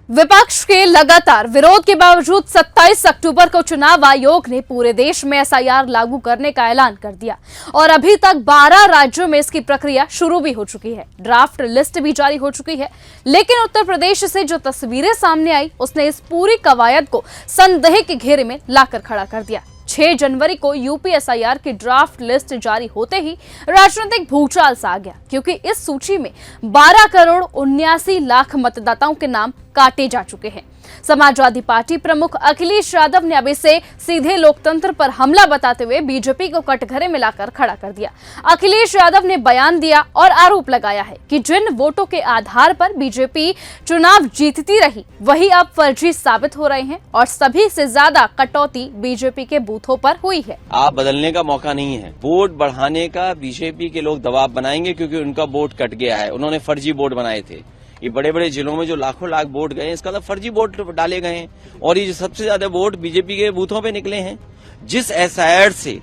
विपक्ष के लगातार विरोध के बावजूद 27 अक्टूबर को चुनाव आयोग ने पूरे देश में एसआईआर लागू करने का ऐलान कर दिया और अभी तक 12 राज्यों में इसकी प्रक्रिया शुरू भी हो चुकी है। ड्राफ्ट लिस्ट भी जारी हो चुकी है, लेकिन उत्तर प्रदेश से जो तस्वीरें सामने आई उसने इस पूरी कवायद को संदेह के घेरे में लाकर खड़ा कर दिया। 6 जनवरी को यूपी एसआईआर की ड्राफ्ट लिस्ट जारी होते ही राजनीतिक भूचाल सा आ गया, क्योंकि इस सूची में 12 करोड़ 79 लाख मतदाताओं के नाम काटे जा चुके हैं। समाजवादी पार्टी प्रमुख अखिलेश यादव ने अब इसे सीधे लोकतंत्र पर हमला बताते हुए बीजेपी को कटघरे में लाकर खड़ा कर दिया। अखिलेश यादव ने बयान दिया और आरोप लगाया है कि जिन वोटों के आधार पर बीजेपी चुनाव जीतती रही वही अब फर्जी साबित हो रहे हैं और सभी से ज्यादा कटौती बीजेपी के बूथों पर हुई है। आप बदलने का मौका नहीं है, वोट बढ़ाने का बीजेपी के लोग दबाव बनाएंगे, क्योंकि उनका वोट कट गया है। उन्होंने फर्जी वोट बनाए थे। ये बड़े बड़े जिलों में जो लाखों लाख वोट गए, इसका तो फर्जी वोट डाले गए हैं और ये सबसे ज्यादा वोट बीजेपी के बूथों पे निकले हैं। जिस एसआईआर से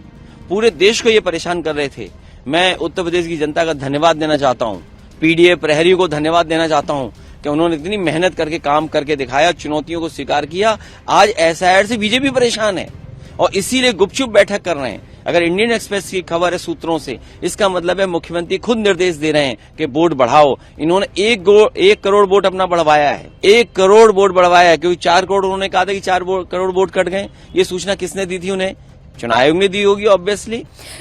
पूरे देश को ये परेशान कर रहे थे, मैं उत्तर प्रदेश की जनता का धन्यवाद देना चाहता हूँ। पीडीए प्रहरी को धन्यवाद देना चाहता हूँ कि उन्होंने इतनी मेहनत करके काम करके दिखाया, चुनौतियों को स्वीकार किया। आज एसआईआर से बीजेपी परेशान है और इसीलिए गुपचुप बैठक कर रहे हैं। अगर इंडियन एक्सप्रेस की खबर है सूत्रों से, इसका मतलब है मुख्यमंत्री खुद निर्देश दे रहे हैं कि वोट बढ़ाओ। इन्होंने 1 करोड़ वोट अपना बढ़वाया है, 1 करोड़ वोट बढ़वाया है, क्योंकि 4 करोड़ उन्होंने कहा था कि 4 करोड़ वोट कट गए। ये सूचना किसने दी थी उन्हें? चुनाव आयोग ने दी होगी ऑब्वियसली।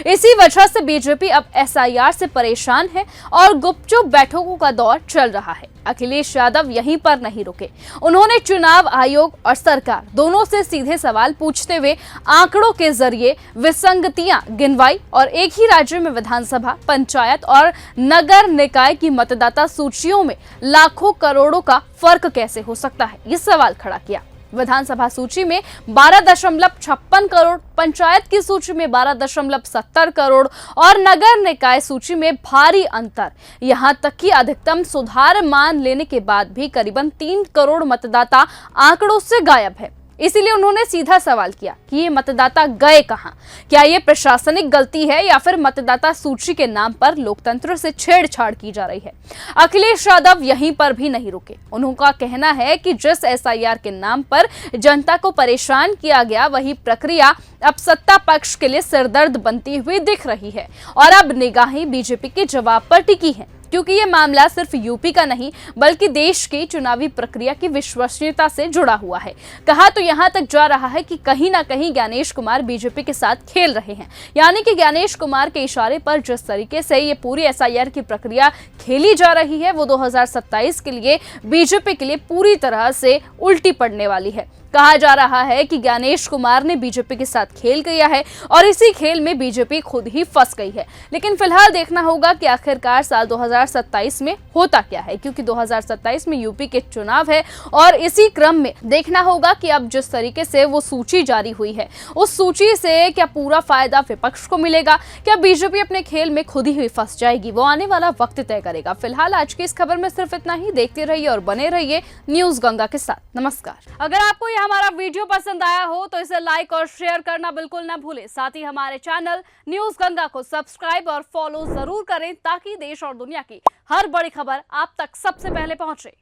इसी वजह से बीजेपी अब एसआईआर से परेशान है और गुपचुप बैठकों का दौर चल रहा है। अखिलेश यादव यहीं पर नहीं रुके, उन्होंने चुनाव आयोग और सरकार दोनों से सीधे सवाल पूछते हुए आंकड़ों के जरिए विसंगतियां गिनवाई और एक ही राज्य में विधानसभा, पंचायत और नगर निकाय की मतदाता सूचियों में लाखों करोड़ों का फर्क कैसे हो सकता है, ये सवाल खड़ा किया। विधानसभा सूची में 12.56 करोड़, पंचायत की सूची में 12.70 करोड़ और नगर निकाय सूची में भारी अंतर। यहां तक कि अधिकतम सुधार मान लेने के बाद भी करीबन 3 करोड़ मतदाता आंकड़ों से गायब है। इसीलिए उन्होंने सीधा सवाल किया कि ये मतदाता गए कहां? क्या ये प्रशासनिक गलती है या फिर मतदाता सूची के नाम पर लोकतंत्र से छेड़छाड़ की जा रही है? अखिलेश यादव यहीं पर भी नहीं रुके। उनका कहना है कि जिस एसआईआर के नाम पर जनता को परेशान किया गया, वही प्रक्रिया अब सत्ता पक्ष के लिए सिरदर्द बनती हुई दिख रही है और अब निगाहें बीजेपी के जवाब पर टिकी हैं, क्योंकि ये मामला सिर्फ यूपी का नहीं बल्कि देश की चुनावी प्रक्रिया की विश्वसनीयता से जुड़ा हुआ है। कहा तो यहां तक जा रहा है कि कहीं ना कहीं ज्ञानेश कुमार बीजेपी के साथ खेल रहे हैं, यानी कि ज्ञानेश कुमार के इशारे पर जिस तरीके से ये पूरी एसआईआर की प्रक्रिया खेली जा रही है, वो 2027 के लिए बीजेपी के लिए पूरी तरह से उल्टी पड़ने वाली है। कहा जा रहा है कि ज्ञानेश कुमार ने बीजेपी के साथ खेल किया है और इसी खेल में बीजेपी खुद ही फंस गई है। लेकिन फिलहाल देखना होगा कि आखिरकार साल 2027 में होता क्या है, क्योंकि 2027 में यूपी के चुनाव है और इसी क्रम में देखना होगा कि अब जिस तरीके से वो सूची जारी हुई है, उस सूची से क्या पूरा फायदा विपक्ष को मिलेगा, क्या बीजेपी अपने खेल में खुद ही फंस जाएगी, वो आने वाला वक्त तय करेगा। फिलहाल आज की इस खबर में सिर्फ इतना ही। देखते रहिए और बने रहिए न्यूज गंगा के साथ। नमस्कार। अगर आपको हमारा वीडियो पसंद आया हो तो इसे लाइक और शेयर करना बिल्कुल ना भूलें। साथ ही हमारे चैनल न्यूज गंगा को सब्सक्राइब और फॉलो जरूर करें, ताकि देश और दुनिया की हर बड़ी खबर आप तक सबसे पहले पहुंचे।